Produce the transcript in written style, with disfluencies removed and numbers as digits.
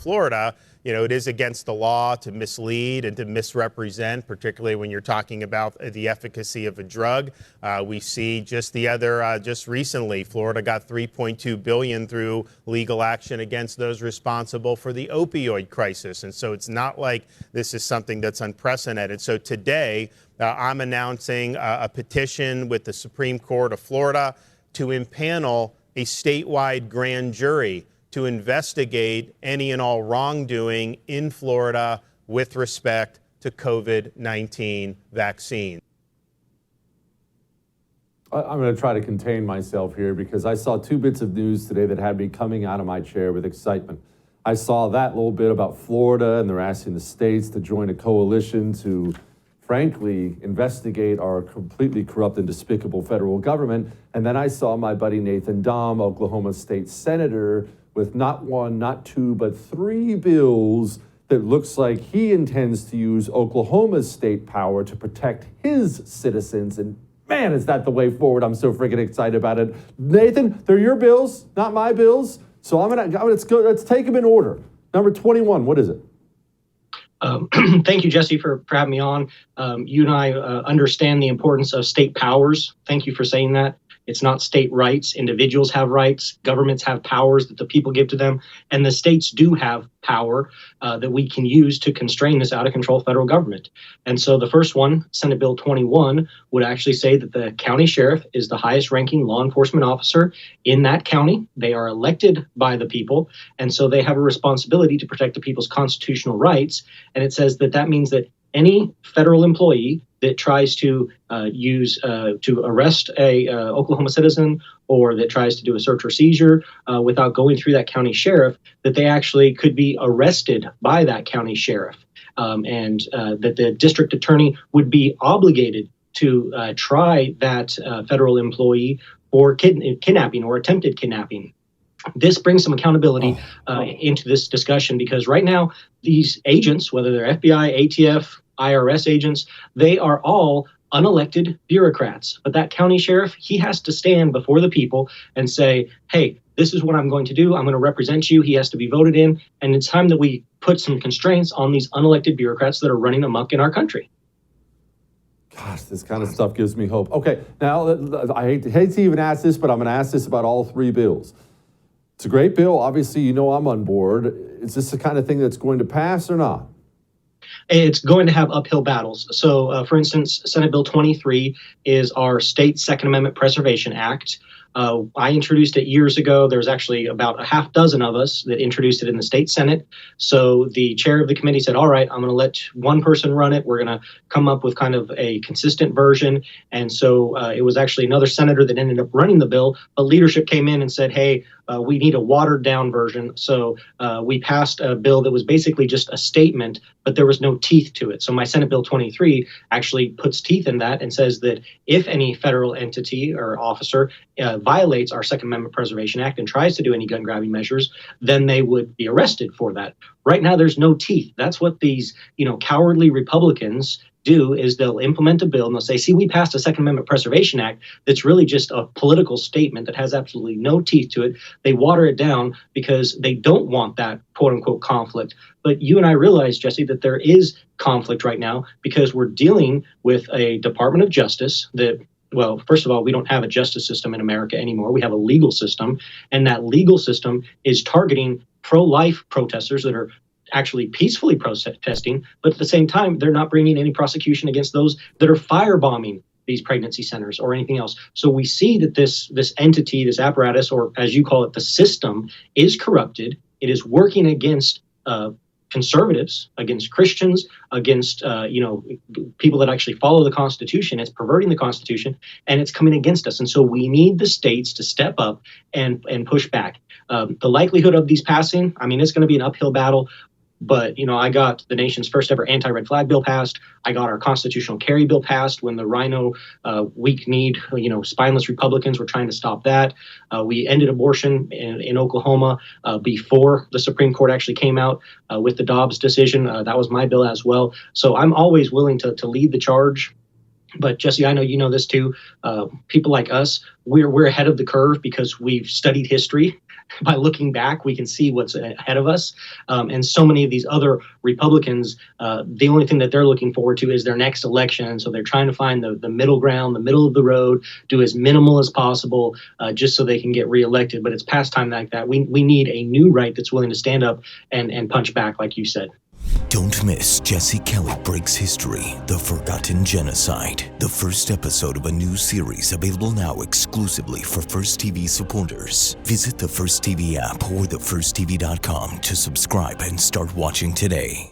Florida, it is against the law to mislead and to misrepresent, particularly when you're talking about the efficacy of a drug. We see just recently, Florida got $3.2 billion through legal action against those responsible for the opioid crisis. And so it's not like this is something that's unprecedented. So today, I'm announcing a petition with the Supreme Court of Florida to impanel a statewide grand jury to investigate any and all wrongdoing in Florida with respect to COVID-19 vaccine. I'm going to try to contain myself here because I saw two bits of news today that had me coming out of my chair with excitement. I saw that little bit about Florida, and they're asking the states to join a coalition to, frankly, investigate our completely corrupt and despicable federal government. And then I saw my buddy Nathan Dahm, Oklahoma State Senator, with not one, not two, but three bills that looks like he intends to use Oklahoma's state power to protect his citizens. And man, is that the way forward. I'm so freaking excited about it. Nathan, they're your bills, not my bills. So let's take them in order. Number 21, what is it? Thank you, Jesse, for having me on. You and I understand the importance of state powers. Thank you for saying that. It's not state rights. Individuals have rights. Governments have powers that the people give to them. And the states do have power that we can use to constrain this out of control federal government. And so the first one, Senate Bill 21, would actually say that the county sheriff is the highest ranking law enforcement officer in that county. They are elected by the people. And so they have a responsibility to protect the people's constitutional rights. And it says that means that any federal employee that tries to to arrest a Oklahoma citizen or that tries to do a search or seizure without going through that county sheriff, that they actually could be arrested by that county sheriff, and that the district attorney would be obligated to try that federal employee for kidnapping or attempted kidnapping. This brings some accountability into this discussion because right now these agents, whether they're FBI, ATF, IRS agents, they are all unelected bureaucrats. But that county sheriff, he has to stand before the people and say, hey, this is what I'm going to do. I'm going to represent you. He has to be voted in. And it's time that we put some constraints on these unelected bureaucrats that are running amok in our country. Gosh, this kind of stuff gives me hope. Okay, now I hate to even ask this, but I'm going to ask this about all three bills. It's a great bill. Obviously, I'm on board. Is this the kind of thing that's going to pass or not? It's going to have uphill battles. So, for instance, Senate Bill 23 is our state Second Amendment Preservation Act. I introduced it years ago. There's actually about a half dozen of us that introduced it in the state Senate. So the chair of the committee said, all right, I'm going to let one person run it. We're going to come up with kind of a consistent version. And so it was actually another senator that ended up running the bill. But leadership came in and said, hey, we need a watered down version. So we passed a bill that was basically just a statement, but there was no teeth to it. So my Senate Bill 23 actually puts teeth in that and says that if any federal entity or officer violates our Second Amendment Preservation Act and tries to do any gun grabbing measures, then they would be arrested for that. Right now, there's no teeth. That's what these, cowardly Republicans do, is they'll implement a bill and they'll say, see, we passed a Second Amendment Preservation Act that's really just a political statement that has absolutely no teeth to it. They water it down because they don't want that quote unquote conflict. But you and I realize, Jesse, that there is conflict right now because we're dealing with a Department of Justice that, well, first of all, we don't have a justice system in America anymore. We have a legal system, and that legal system is targeting pro-life protesters that are actually peacefully protesting, but at the same time, they're not bringing any prosecution against those that are firebombing these pregnancy centers or anything else. So we see that this entity, this apparatus, or as you call it, the system, is corrupted. It is working against conservatives, against Christians, against people that actually follow the Constitution. It's perverting the Constitution, and it's coming against us. And so we need the states to step up and push back. The likelihood of these passing, it's going to be an uphill battle. But, I got the nation's first ever anti-red flag bill passed. I got our constitutional carry bill passed when the rhino, weak-kneed, spineless Republicans were trying to stop that. We ended abortion in Oklahoma before the Supreme Court actually came out with the Dobbs decision. That was my bill as well. So I'm always willing to lead the charge But Jesse, I know you know this too. People like us, we're ahead of the curve because we've studied history. By looking back, we can see what's ahead of us. And so many of these other Republicans, the only thing that they're looking forward to is their next election. And so they're trying to find the middle ground, the middle of the road, do as minimal as possible, just so they can get reelected. But it's past time like that. We need a new right that's willing to stand up and punch back, like you said. Don't miss Jesse Kelly Breaks History, The Forgotten Genocide, the first episode of a new series available now exclusively for First TV supporters. Visit the First TV app or thefirsttv.com to subscribe and start watching today.